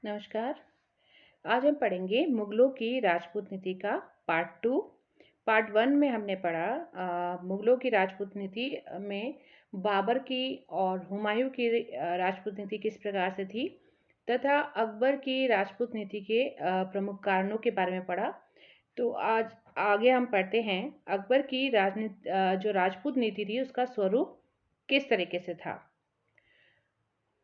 नमस्कार। आज हम पढ़ेंगे मुगलों की राजपूत नीति का पार्ट 2। पार्ट 1 में हमने पढ़ा मुगलों की राजपूत नीति में बाबर की और हुमायूं की राजपूत नीति किस प्रकार से थी तथा अकबर की राजपूत नीति के प्रमुख कारणों के बारे में पढ़ा। तो आज आगे हम पढ़ते हैं अकबर की जो राजपूत नीति थी उसका स्वरूप किस तरीके से था।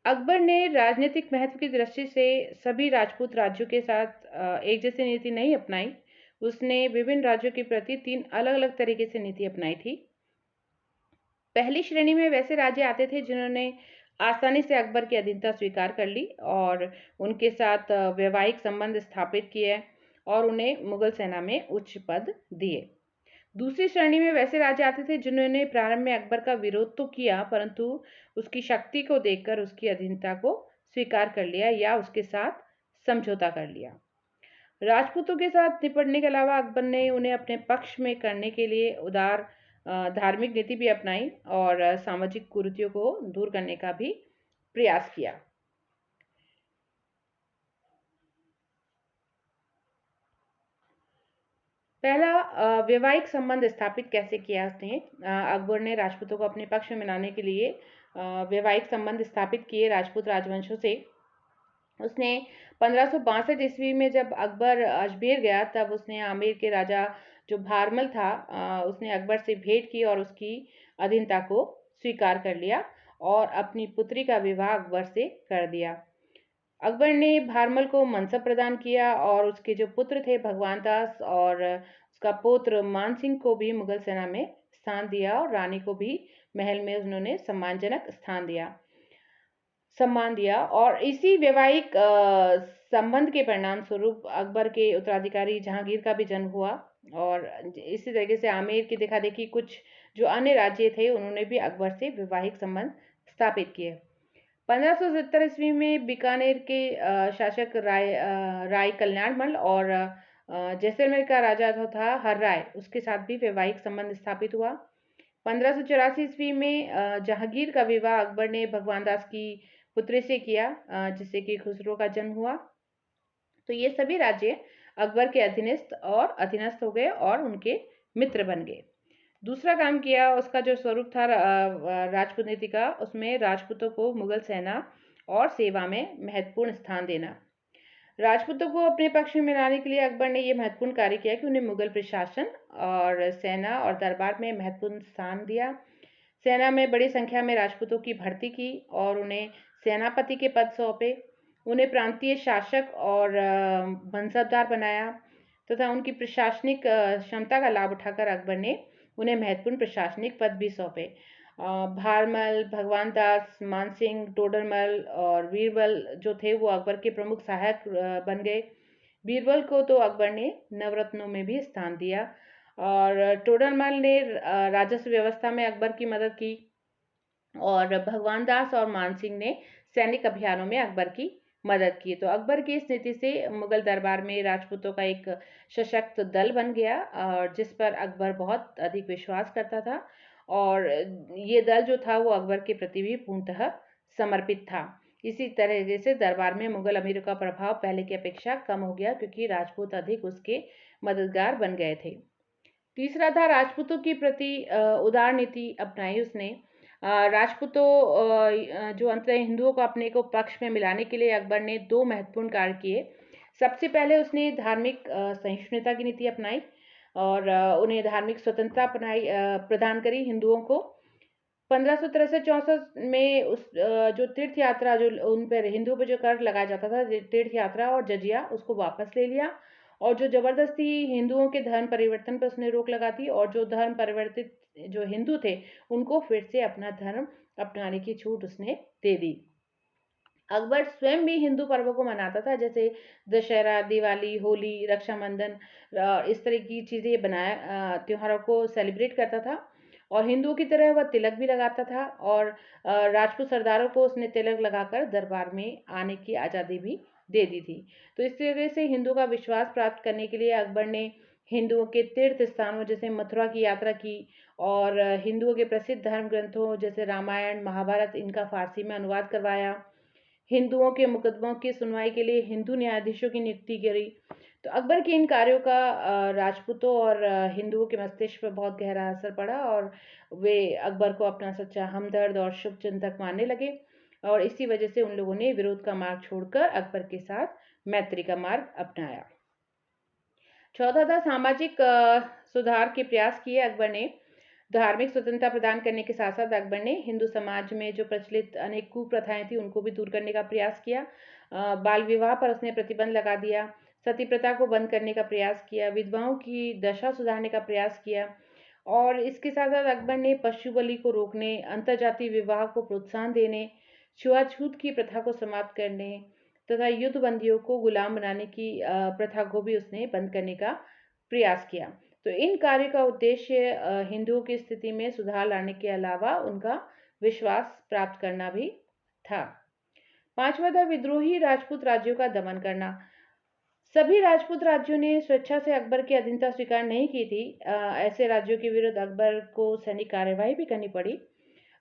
अकबर ने राजनीतिक महत्व की दृष्टि से सभी राजपूत राज्यों के साथ एक जैसी नीति नहीं अपनाई। उसने विभिन्न राज्यों के प्रति 3 अलग-अलग तरीके से नीति अपनाई थी। पहली श्रेणी में वैसे राज्य आते थे जिन्होंने आसानी से अकबर की अधीनता स्वीकार कर ली और उनके साथ वैवाहिक संबंध स्थापित किए और उन्हें मुगल सेना में उच्च पद दिए। दूसरी श्रेणी में वैसे राजा आते थे जिन्होंने प्रारंभ में अकबर का विरोध तो किया परंतु उसकी शक्ति को देखकर उसकी अधीनता को स्वीकार कर लिया या उसके साथ समझौता कर लिया। राजपूतों के साथ निपटने के अलावा अकबर ने उन्हें अपने पक्ष में करने के लिए उदार धार्मिक नीति भी अपनाई और सामाजिक कुरीतियों को दूर करने का भी प्रयास किया। पहला वैवाहिक संबंध स्थापित कैसे किया उसने। अकबर ने राजपूतों को अपने पक्ष में मिलाने के लिए वैवाहिक संबंध स्थापित किए राजपूत राजवंशों से। उसने 1562 ईस्वी में जब अकबर अजमेर गया तब उसने आमेर के राजा जो भारमल था उसने अकबर से भेंट की और उसकी अधीनता को स्वीकार कर लिया और अपनी पुत्री का विवाह अकबर से कर दिया। अकबर ने भारमल को मनसब प्रदान किया और उसके जो पुत्र थे भगवान दास और उसका पुत्र मान सिंह को भी मुगल सेना में स्थान दिया और रानी को भी महल में उन्होंने सम्मान दिया और इसी वैवाहिक संबंध के परिणाम स्वरूप अकबर के उत्तराधिकारी जहांगीर का भी जन्म हुआ और इसी तरीके से आमेर की देखा देखी कुछ जो अन्य राज्य थे उन्होंने भी अकबर से वैवाहिक संबंध स्थापित किए। 1570 ईस्वी में बीकानेर के शासक राय कल्याणमल और जैसलमेर का राजा जो था हर राय उसके साथ भी वैवाहिक संबंध स्थापित हुआ। 1584 ईस्वी में जहांगीर का विवाह अकबर ने भगवान दास की पुत्री से किया जिससे कि खुसरो का जन्म हुआ। तो ये सभी राज्य अकबर के अधीनस्थ हो गए और उनके मित्र बन गए। दूसरा काम किया उसका जो स्वरूप था राजपूत नीति का, उसमें राजपूतों को मुगल सेना और सेवा में महत्वपूर्ण स्थान देना। राजपूतों को अपने पक्ष में मिलाने के लिए अकबर ने यह महत्वपूर्ण कार्य किया कि उन्हें मुगल प्रशासन और सेना और दरबार में महत्वपूर्ण स्थान दिया। सेना में बड़ी संख्या में राजपूतों की भर्ती की और उन्हें सेनापति के पद सौंपे। उन्हें प्रांतीय शासक और मनसबदार बनाया तथा उनकी प्रशासनिक क्षमता का लाभ उठाकर अकबर ने उन्हें महत्वपूर्ण प्रशासनिक पद भी सौंपे। भारमल, भगवान दास, मानसिंह, टोडरमल और बीरबल जो थे वो अकबर के प्रमुख सहायक बन गए। बीरबल को तो अकबर ने नवरत्नों में भी स्थान दिया और टोडरमल ने राजस्व व्यवस्था में अकबर की मदद की और भगवान दास और मानसिंह ने सैनिक अभियानों में अकबर की मदद की। तो अकबर की इस नीति से मुगल दरबार में राजपूतों का एक सशक्त दल बन गया और जिस पर अकबर बहुत अधिक विश्वास करता था और ये दल जो था वो अकबर के प्रति भी पूर्णतः समर्पित था। इसी तरह से दरबार में मुगल अमीरों का प्रभाव पहले की अपेक्षा कम हो गया क्योंकि राजपूत अधिक उसके मददगार बन गए थे। तीसरा था राजपूतों के प्रति उदार नीति अपनाई उसने। राजपूतों जो अंततः हिंदुओं को अपने को पक्ष में मिलाने के लिए अकबर ने 2 महत्वपूर्ण कार्य किए। सबसे पहले उसने धार्मिक सहिष्णुता की नीति अपनाई और उन्हें धार्मिक स्वतंत्रता प्रदान करी हिंदुओं को। 1563-64 में जो तीर्थ यात्रा जो उन पर हिंदुओं पर जो कर लगाया जाता था तीर्थ यात्रा और जजिया उसको वापस ले लिया और जो जबरदस्ती हिंदुओं के धर्म परिवर्तन पर उसने रोक लगा दी और जो धर्म परिवर्तित जो हिंदू थे उनको फिर से अपना धर्म अपनाने की छूट उसने दे दी। अकबर स्वयं भी हिंदू पर्वों को मनाता था जैसे दशहरा, दिवाली, होली, रक्षाबंधन इस तरह की चीज़ें त्योहारों को सेलिब्रेट करता था और हिंदुओं की तरह वह तिलक भी लगाता था और राजपूत सरदारों को उसने तिलक लगाकर दरबार में आने की आज़ादी भी दे दी थी। तो इस तरह से हिंदुओं का विश्वास प्राप्त करने के लिए अकबर ने हिंदुओं के तीर्थ स्थानों जैसे मथुरा की यात्रा की और हिंदुओं के प्रसिद्ध धर्म ग्रंथों जैसे रामायण, महाभारत इनका फारसी में अनुवाद करवाया। हिंदुओं के मुकदमों की सुनवाई के लिए हिंदू न्यायाधीशों की नियुक्ति करी। तो अकबर के इन कार्यों का राजपूतों और हिंदुओं के मस्तिष्क पर बहुत गहरा असर पड़ा और वे अकबर को अपना सच्चा हमदर्द और शुभ चिंतक मानने लगे और इसी वजह से उन लोगों ने विरोध का मार्ग छोड़कर अकबर के साथ मैत्री का मार्ग अपनाया। चौथा था सामाजिक सुधार के प्रयास किए अकबर ने। धार्मिक स्वतंत्रता प्रदान करने के साथ साथ अकबर ने हिंदू समाज में जो प्रचलित अनेक कुप्रथाएं थी उनको भी दूर करने का प्रयास किया। बाल विवाह पर उसने प्रतिबंध लगा दिया, सती प्रथा को बंद करने का प्रयास किया, विधवाओं की दशा सुधारने का प्रयास किया और इसके साथ साथ अकबर ने पशु बलि को रोकने, अंतर्जातीय विवाह को प्रोत्साहन देने, छुआछूत की प्रथा को समाप्त करने तथा युद्ध बंदियों को गुलाम बनाने की प्रथा को भी उसने बंद करने का प्रयास किया। तो इन कार्यों का उद्देश्य हिंदुओं की स्थिति में सुधार लाने के अलावा उनका विश्वास प्राप्त करना भी था। पांचवा था विद्रोही राजपूत राज्यों का दमन करना। सभी राजपूत राज्यों ने स्वेच्छा से अकबर की अधीनता स्वीकार नहीं की थी। ऐसे राज्यों के विरुद्ध अकबर को सैनिक कार्यवाही भी करनी पड़ी।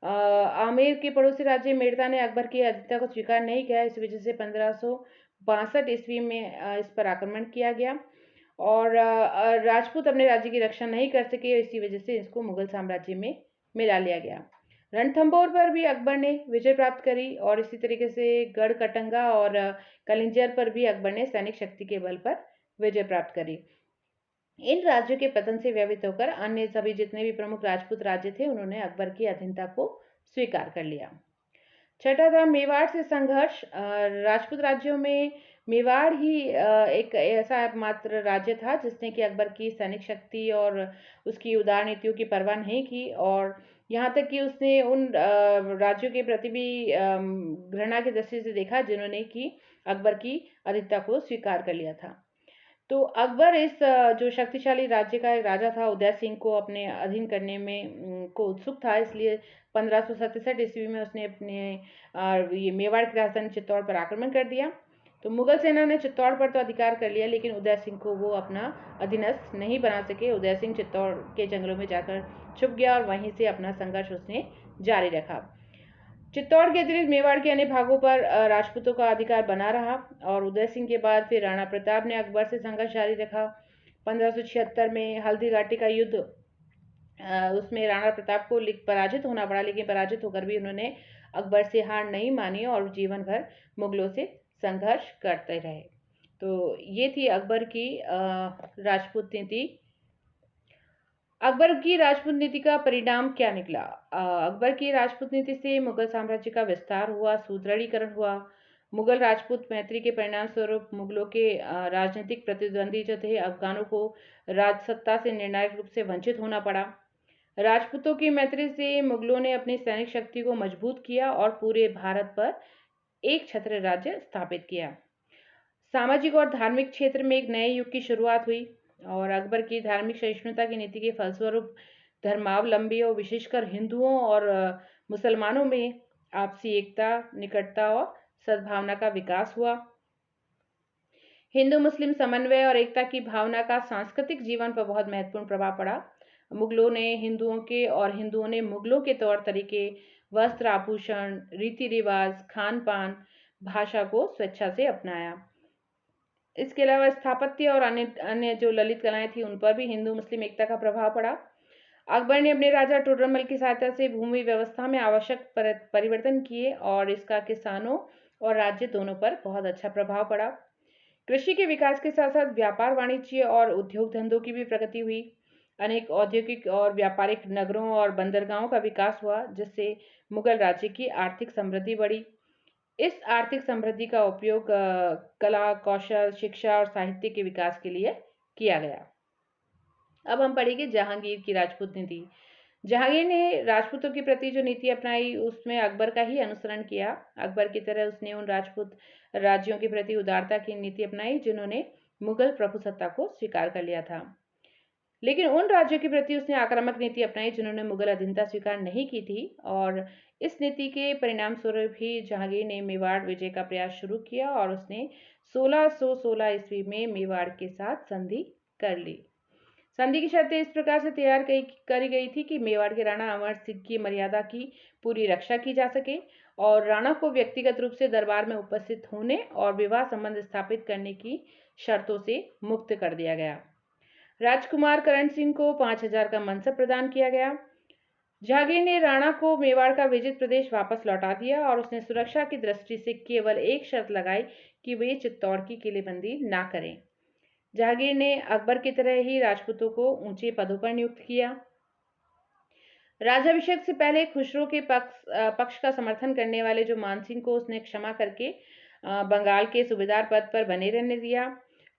आमेर के पड़ोसी राज्य मेड़ता ने अकबर की अधीनता को स्वीकार नहीं किया। इस वजह से 1562 ईस्वी में इस पर आक्रमण किया गया और राजपूत अपने राज्य की रक्षा नहीं कर सके। इसी वजह से इसको मुगल साम्राज्य में मिला लिया गया। रणथंभौर पर भी अकबर ने विजय प्राप्त करी और इसी तरीके से गढ़कटंगा और कलिंजर पर भी अकबर ने सैनिक शक्ति के बल पर विजय प्राप्त करी। इन राज्यों के पतन से व्यथित होकर अन्य सभी जितने भी प्रमुख राजपूत राज्य थे उन्होंने अकबर की अधीनता को स्वीकार कर लिया। छठा था मेवाड़ से संघर्ष। राजपूत राज्यों में मेवाड़ ही एक ऐसा एकमात्र राज्य था जिसने कि अकबर की सैनिक शक्ति और उसकी उदार नीतियों की परवाह नहीं की और यहाँ तक कि उसने उन राज्यों के प्रति भी घृणा की दृष्टि से देखा जिन्होंने कि अकबर की अधीनता को स्वीकार कर लिया था। तो अकबर इस जो शक्तिशाली राज्य का एक राजा था उदय सिंह को अपने अधीन करने में को उत्सुक था, इसलिए 1567 ईस्वी में उसने अपने ये मेवाड़ की राजधानी चित्तौड़ पर आक्रमण कर दिया। तो मुगल सेना ने चित्तौड़ पर तो अधिकार कर लिया लेकिन उदय सिंह को वो अपना अधीनस्थ नहीं बना सके। उदय सिंह चित्तौड़ के जंगलों में जाकर छुप गया और वहीं से अपना संघर्ष उसने जारी रखा। चित्तौड़ के अतिरिक्त मेवाड़ के अन्य भागों पर राजपूतों का अधिकार बना रहा और उदय सिंह के बाद फिर राणा प्रताप ने अकबर से संघर्ष जारी रखा। 1576 में हल्दी घाटी का युद्ध, उसमें राणा प्रताप को पराजित होना पड़ा लेकिन पराजित होकर भी उन्होंने अकबर से हार नहीं मानी और जीवन भर मुगलों से संघर्ष करते रहे। तो ये थी अकबर की राजपूत नीति। अकबर की राजपूत नीति का परिणाम क्या निकला? अकबर की राजपूत नीति से मुगल साम्राज्य का विस्तार हुआ, सुदृढ़ीकरण हुआ। मुगल राजपूत मैत्री के परिणाम स्वरूप मुगलों के राजनीतिक प्रतिद्वंदी जो थे अफगानों को राजसत्ता से निर्णायक रूप से वंचित होना पड़ा। राजपूतों की मैत्री से मुगलों ने अपनी सैनिक शक्ति को मजबूत किया और पूरे भारत पर एक छत्र राज्य स्थापित किया। सामाजिक और धार्मिक क्षेत्र में एक नए युग की शुरुआत हुई और अकबर की धार्मिक सहिष्णुता की नीति के फलस्वरूप धर्मावलंबी और विशेषकर हिंदुओं और मुसलमानों में आपसी एकता, निकटता और सद्भावना का विकास हुआ। हिंदू मुस्लिम समन्वय और एकता की भावना का सांस्कृतिक जीवन पर बहुत महत्वपूर्ण प्रभाव पड़ा। मुगलों ने हिंदुओं के और हिंदुओं ने मुगलों के तौर तरीके, वस्त्र, आभूषण, रीति रिवाज, खान पान, भाषा को स्वेच्छा से अपनाया। इसके अलावा स्थापत्य और अन्य अन्य जो ललित कलाएं थी उन पर भी हिंदू मुस्लिम एकता का प्रभाव पड़ा। अकबर ने अपने राजा टोडरमल की सहायता से भूमि व्यवस्था में आवश्यक परिवर्तन किए और इसका किसानों और राज्य दोनों पर बहुत अच्छा प्रभाव पड़ा। कृषि के विकास के साथ साथ व्यापार, वाणिज्य और उद्योग धंधों की भी प्रगति हुई। अनेक औद्योगिक और व्यापारिक नगरों और बंदरगाहों का विकास हुआ जिससे मुगल राज्य की आर्थिक समृद्धि बढ़ी। इस आर्थिक समृद्धि का उपयोग कला, कौशल, शिक्षा और साहित्य के विकास के लिए किया गया। अब हम पढ़ेंगे जहांगीर की राजपूत नीति। जहांगीर ने राजपूतों के प्रति जो नीति अपनाई उसमें अकबर का ही अनुसरण किया। अकबर की तरह उसने उन राजपूत राज्यों के प्रति उदारता की नीति अपनाई जिन्होंने मुगल प्रभुसत्ता को स्वीकार कर लिया था, लेकिन उन राज्यों के प्रति उसने आक्रामक नीति अपनाई जिन्होंने मुगल अधीनता स्वीकार नहीं की थी और इस नीति के परिणाम स्वरूप ही जहांगीर ने मेवाड़ विजय का प्रयास शुरू किया और उसने 1616 ईस्वी में मेवाड़ के साथ संधि कर ली। संधि की शर्तें इस प्रकार से तैयार करी गई थी कि मेवाड़ के राणा अमर सिंह की मर्यादा की पूरी रक्षा की जा सके और राणा को व्यक्तिगत रूप से दरबार में उपस्थित होने और विवाह संबंध स्थापित करने की शर्तों से मुक्त कर दिया गया। राजकुमार करण सिंह को 5,000 का मनसब प्रदान किया गया। जहांगीर ने राणा को मेवाड़ का विजित प्रदेश वापस लौटा दिया और उसने सुरक्षा की दृष्टि से केवल एक शर्त लगाई कि वे चित्तौड़ की किलेबंदी ना करें। जहांगीर ने अकबर की तरह ही राजपूतों को ऊंचे पदों पर नियुक्त किया। राज्याभिषेक से पहले खुसरो के पक्ष का समर्थन करने वाले जो मानसिंह को उसने क्षमा करके बंगाल के सूबेदार पद पर बने रहने दिया।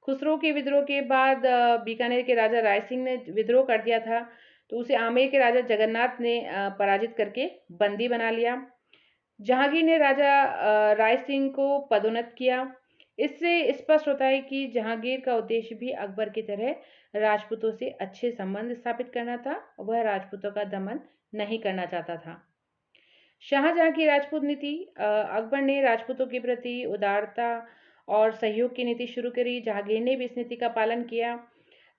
खुसरो के विद्रोह के बाद बीकानेर के राजा राय सिंह ने विद्रोह कर दिया था, तो उसे आमेर के राजा जगन्नाथ ने पराजित करके बंदी बना लिया। जहांगीर ने राजा राय सिंह को पदोन्नत किया। इससे स्पष्ट होता है कि जहांगीर का उद्देश्य भी अकबर की तरह राजपूतों से अच्छे संबंध स्थापित करना था। वह राजपूतों का दमन नहीं करना चाहता था। शाहजहां की राजपूत नीति। अकबर ने राजपूतों के प्रति उदारता और सहयोग की नीति शुरू करी। जहांगीर ने भी इस नीति का पालन किया।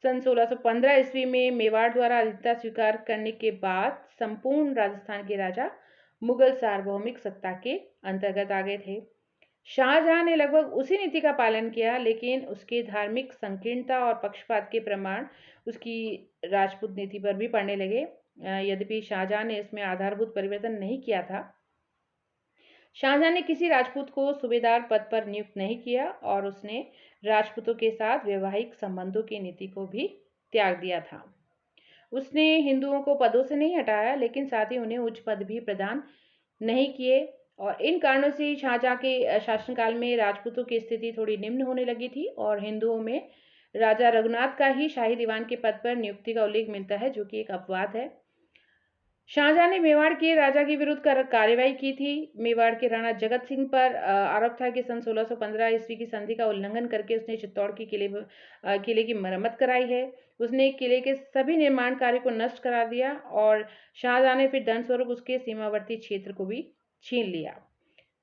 सन 1615 ईस्वी में मेवाड़ द्वारा आधिपत्य स्वीकार करने के बाद संपूर्ण राजस्थान के राजा मुगल सार्वभौमिक सत्ता के अंतर्गत आ गए थे। शाहजहां ने लगभग उसी नीति का पालन किया, लेकिन उसके धार्मिक संकीर्णता और पक्षपात के प्रमाण उसकी राजपूत नीति पर भी पड़ने लगे। यद्यपि शाहजहां ने इसमें आधारभूत परिवर्तन नहीं किया था। शाहजहां ने किसी राजपूत को सूबेदार पद पर नियुक्त नहीं किया और उसने राजपूतों के साथ वैवाहिक संबंधों की नीति को भी त्याग दिया था। उसने हिंदुओं को पदों से नहीं हटाया, लेकिन साथ ही उन्हें उच्च पद भी प्रदान नहीं किए। और इन कारणों से शाहजहां के शासनकाल में राजपूतों की स्थिति थोड़ी निम्न होने लगी थी और हिंदुओं में राजा रघुनाथ का ही शाही दीवान के पद पर नियुक्ति का उल्लेख मिलता है, जो कि एक अपवाद है। शाहजहां ने मेवाड़ के राजा के विरुद्ध कार्यवाही की थी। मेवाड़ के राणा जगत सिंह पर आरोप था कि सन 1615 ईस्वी की संधि का उल्लंघन करके उसने चित्तौड़ की किले की मरम्मत कराई है। उसने किले के सभी निर्माण कार्य को नष्ट करा दिया और शाहजहां ने फिर दंड स्वरूप उसके सीमावर्ती क्षेत्र को भी छीन लिया।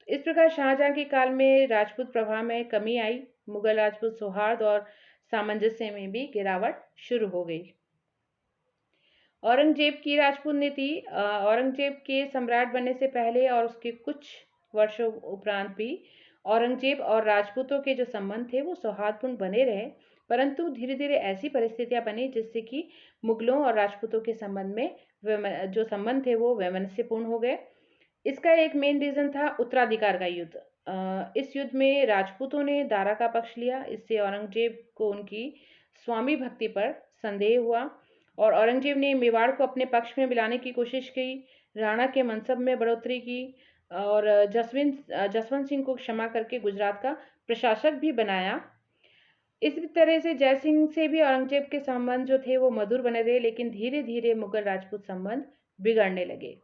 इस प्रकार शाहजहां के काल में राजपूत प्रभाव में कमी आई। मुगल राजपूत सौहार्द और सामंजस्य में भी गिरावट शुरू हो गई। औरंगजेब की राजपूत नीति। औरंगजेब के सम्राट बनने से पहले और उसके कुछ वर्षों उपरांत भी औरंगजेब और राजपूतों के जो संबंध थे वो सौहार्दपूर्ण बने रहे, परंतु धीरे धीरे ऐसी परिस्थितियां बनी जिससे कि मुगलों और राजपूतों के संबंध में जो संबंध थे वो वैमनस्यपूर्ण हो गए। इसका एक मेन रीजन था उत्तराधिकार का युद्ध। इस युद्ध में राजपूतों ने दारा का पक्ष लिया। इससे औरंगजेब को उनकी स्वामी भक्ति पर संदेह हुआ और औरंगजेब ने मेवाड़ को अपने पक्ष में मिलाने की कोशिश की। राणा के मनसब में बढ़ोतरी की और जसवंत सिंह को क्षमा करके गुजरात का प्रशासक भी बनाया। इस तरह से जय सिंह से भी औरंगजेब के संबंध जो थे वो मधुर बने रहे, लेकिन धीरे धीरे मुगल राजपूत संबंध बिगड़ने लगे।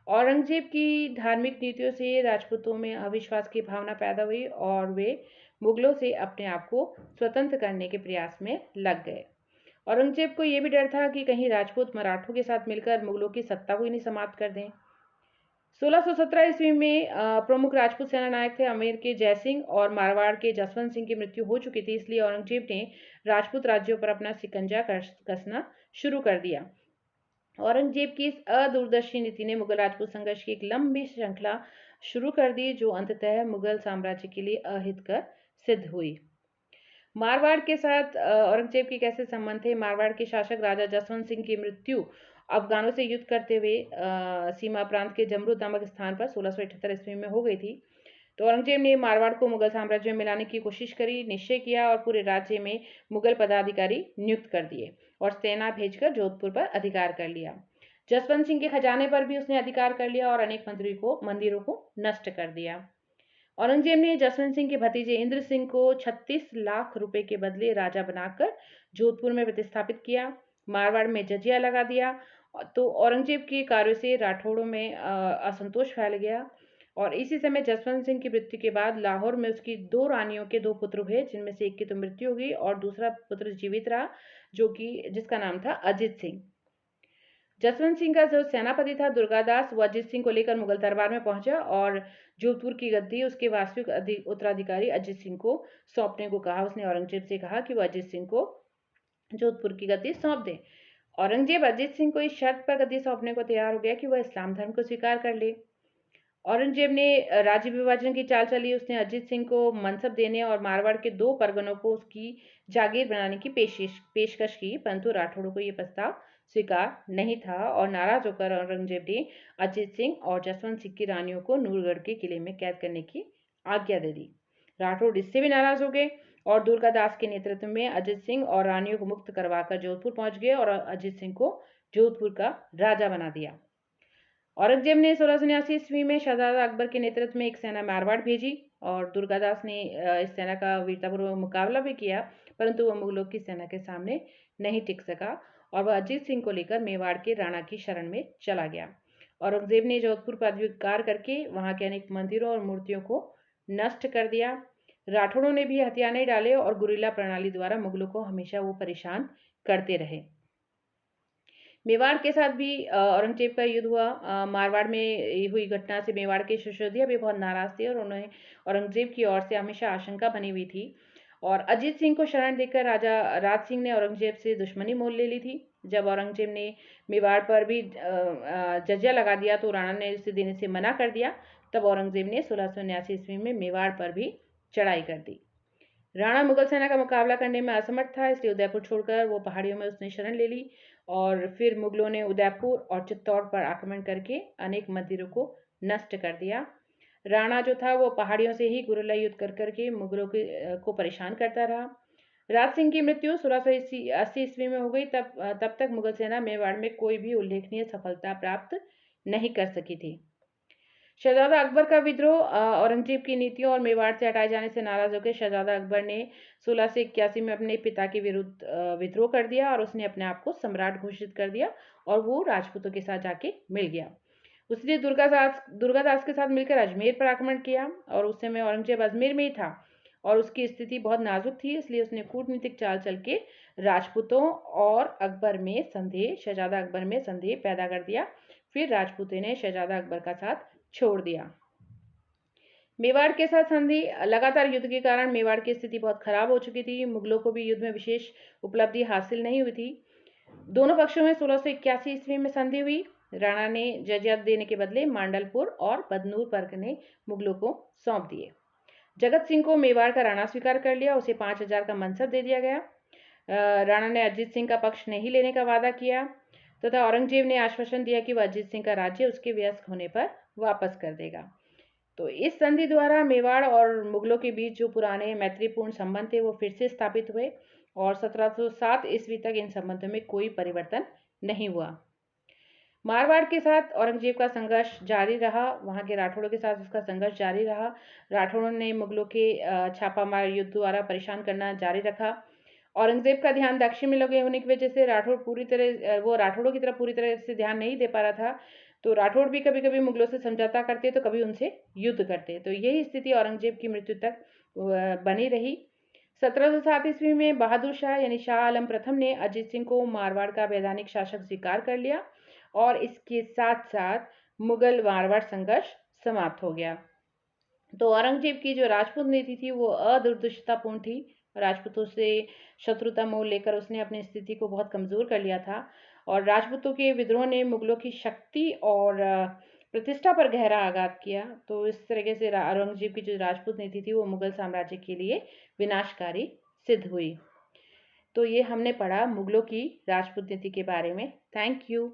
औरंगजेब की धार्मिक नीतियों से राजपूतों में अविश्वास की भावना पैदा हुई और वे मुगलों से अपने आप को स्वतंत्र करने के प्रयास में लग गए। औरंगजेब को यह भी डर था कि कहीं राजपूत मराठों के साथ मिलकर मुगलों की सत्ता को ही नहीं समाप्त कर दें। 1617 ईस्वी में प्रमुख राजपूत सेना नायक थे अमेर के जयसिंह और मारवाड़ के जसवंत सिंह की मृत्यु हो चुकी थी, इसलिए औरंगजेब ने राजपूत राज्यों पर अपना शिकंजा कसना शुरू कर दिया। औरंगजेब की इस अदूरदर्शी नीति ने मुगल राजपूत संघर्ष की एक लंबी श्रृंखला शुरू कर दी, जो अंततः मुगल साम्राज्य के लिए अहितकर सिद्ध हुई। मारवाड़ के साथ औरंगजेब के कैसे संबंध थे? मारवाड़ के शासक राजा जसवंत सिंह की मृत्यु अफगानों से युद्ध करते हुए सीमा प्रांत के जमरूद नामक स्थान पर 1678 ईस्वी में हो गई थी। तो औरंगजेब ने मारवाड़ को मुगल साम्राज्य में मिलाने की कोशिश करी, निश्चय किया और पूरे राज्य में मुगल पदाधिकारी नियुक्त कर दिए और सेना भेजकर जोधपुर पर अधिकार कर लिया। जसवंत सिंह के खजाने पर भी उसने अधिकार कर लिया और अनेक मंदिरों को नष्ट कर दिया। औरंगजेब ने जसवंत सिंह के भतीजे इंद्र सिंह को 36 लाख रुपए के बदले राजा बनाकर जोधपुर में प्रतिस्थापित किया। मारवाड़ में जजिया लगा दिया। तो औरंगजेब के कार्यों से राठौड़ों में असंतोष फैल गया और इसी समय जसवंत सिंह की मृत्यु के बाद लाहौर में उसकी 2 रानियों के 2 पुत्र हुए, जिनमें से एक की तो मृत्यु हो गई और दूसरा पुत्र जीवित रहा, जिसका नाम था अजित सिंह। जसवंत सिंह का जो सेनापति था दुर्गादास, वो अजित सिंह को लेकर मुगल दरबार में पहुंचा और जोधपुर की गद्दी उसके वास्तविक उत्तराधिकारी अजित सिंह को सौंपने को कहा। उसने औरंगजेब से कहा कि वो अजित सिंह को जोधपुर की गद्दी सौंप दे। औरंगजेब अजित सिंह को इस शर्त पर गद्दी सौंपने को तैयार हो गया कि वह इस्लाम धर्म को स्वीकार कर ले। औरंगजेब ने राज्य विभाजन की चाल चली। उसने अजीत सिंह को मनसब देने और मारवाड़ के 2 परगनों को उसकी जागीर बनाने की पेशकश की, परंतु राठौड़ों को यह प्रस्ताव स्वीकार नहीं था और नाराज होकर औरंगजेब ने अजीत सिंह और जसवंत सिंह की रानियों को नूरगढ़ के किले में कैद करने की आज्ञा दे दी। राठौड़ इससे भी नाराज हो गए और दुर्गादास के नेतृत्व में अजीत सिंह और रानियों को मुक्त करवाकर जोधपुर पहुंच गए और अजीत सिंह को जोधपुर का राजा बना दिया। औरंगजेब ने 1679 ईस्वी में शहजादा अकबर के नेतृत्व में एक सेना मारवाड़ भेजी और दुर्गादास ने इस सेना का वीरतापूर्वक मुकाबला भी किया, परंतु वह मुगलों की सेना के सामने नहीं टिक सका और वह अजीत सिंह को लेकर मेवाड़ के राणा की शरण में चला गया। औरंगजेब ने जोधपुर पर अधिकार करके वहां के अनेक मंदिरों और मूर्तियों को नष्ट कर दिया। राठौड़ों ने भी हथियार नहीं डाले और गुरिल्ला प्रणाली द्वारा मुगलों को हमेशा वो परेशान करते रहे। मेवाड़ के साथ भी औरंगजेब का युद्ध हुआ। मारवाड़ में हुई घटना से मेवाड़ के सिसोदिया भी बहुत नाराज थे और उन्हें औरंगजेब की ओर से हमेशा आशंका बनी हुई थी और अजीत सिंह को शरण देकर राजा राज सिंह ने औरंगजेब से दुश्मनी मोल ले ली थी। जब औरंगजेब ने मेवाड़ पर भी जजिया लगा दिया तो राणा ने इसे देने से मना कर दिया। तब औरंगजेब ने 1679 ईस्वी में मेवाड़ पर भी चढ़ाई कर दी। राणा मुगल सेना का मुकाबला करने में असमर्थ था, इसलिए उदयपुर छोड़कर वो पहाड़ियों में उसने शरण ले ली और फिर मुगलों ने उदयपुर और चित्तौड़ पर आक्रमण करके अनेक मंदिरों को नष्ट कर दिया। राणा जो था वो पहाड़ियों से ही गुरिल्ला युद्ध कर करके मुगलों को परेशान करता रहा। राज सिंह की मृत्यु 1680 ईस्वी में हो गई। तब तक मुगल सेना मेवाड़ में कोई भी उल्लेखनीय सफलता प्राप्त नहीं कर सकी थी। शहजादा अकबर का विद्रोह औरंगजेब की नीतियों और मेवाड़ से हटाए जाने से नाराज होकर शहजादा अकबर ने 1681 में अपने पिता के विरुद्ध विद्रोह कर दिया और उसने अपने आप को सम्राट घोषित कर दिया और वो राजपूतों के साथ जाके मिल गया। उसने दुर्गादास के साथ मिलकर अजमेर पर आक्रमण किया और उस समय औरंगजेब अजमेर में ही था और उसकी स्थिति बहुत नाजुक थी, इसलिए उसने कूटनीतिक चाल चल के राजपूतों और अकबर में संदेह शहजादा अकबर में संदेह पैदा कर दिया। फिर राजपूतों ने शहजादा अकबर का साथ छोड़ दिया। मेवाड़ के साथ संधि लगातार युद्ध के कारण मेवाड़ की स्थिति बहुत खराब हो चुकी थी। मुगलों को भी युद्ध में विशेष उपलब्धि हासिल नहीं हुई थी। दोनों पक्षों में 1681 ईस्वी में संधि हुई। राणा ने जजिया देने के बदले मांडलपुर और बदनूर परगने मुगलों को सौंप दिए। जगत सिंह को मेवाड़ का राणा स्वीकार कर लिया, उसे 5000 का मनसब दे दिया गया। राणा ने अजीत सिंह का पक्ष नहीं लेने का वादा किया तथा औरंगजेब ने आश्वासन दिया कि वह अजीत सिंह का राज्य उसके वयस्क होने पर वापस कर देगा। तो इस संधि द्वारा मेवाड़ और मुगलों के बीच जो पुराने मैत्रीपूर्ण संबंध थे वो फिर से स्थापित हुए और 1707 ईस्वी तक इन संबंधों में कोई परिवर्तन नहीं हुआ। मारवाड़ के साथ औरंगजेब का संघर्ष जारी रहा, वहां के राठौड़ों के साथ उसका संघर्ष जारी रहा। राठौड़ों ने मुगलों के छापामार युद्ध द्वारा परेशान करना जारी रखा। औरंगजेब का ध्यान दक्षिण में लगे होने की वजह से वो राठौड़ों की तरफ पूरी तरह से ध्यान नहीं दे पा रहा था। तो राठौड़ भी कभी कभी मुगलों से समझौता करते तो कभी उनसे युद्ध करते, तो यही स्थिति औरंगजेब की मृत्यु तक बनी रही। 1707 ईस्वी में बहादुर शाह यानी शाह आलम प्रथम ने अजीत सिंह को मारवाड़ का वैधानिक शासक स्वीकार कर लिया और इसके साथ साथ मुगल मारवाड़ संघर्ष समाप्त हो गया। तो औरंगजेब की जो राजपूत नीति थी वो अदूरदर्शितापूर्ण थी। राजपूतों से शत्रुता मोल लेकर उसने अपनी स्थिति को बहुत कमजोर कर लिया था और राजपूतों के विद्रोह ने मुगलों की शक्ति और प्रतिष्ठा पर गहरा आघात किया। तो इस तरीके से औरंगजेब की जो राजपूत नीति थी वो मुगल साम्राज्य के लिए विनाशकारी सिद्ध हुई। तो ये हमने पढ़ा मुगलों की राजपूत नीति के बारे में। Thank you.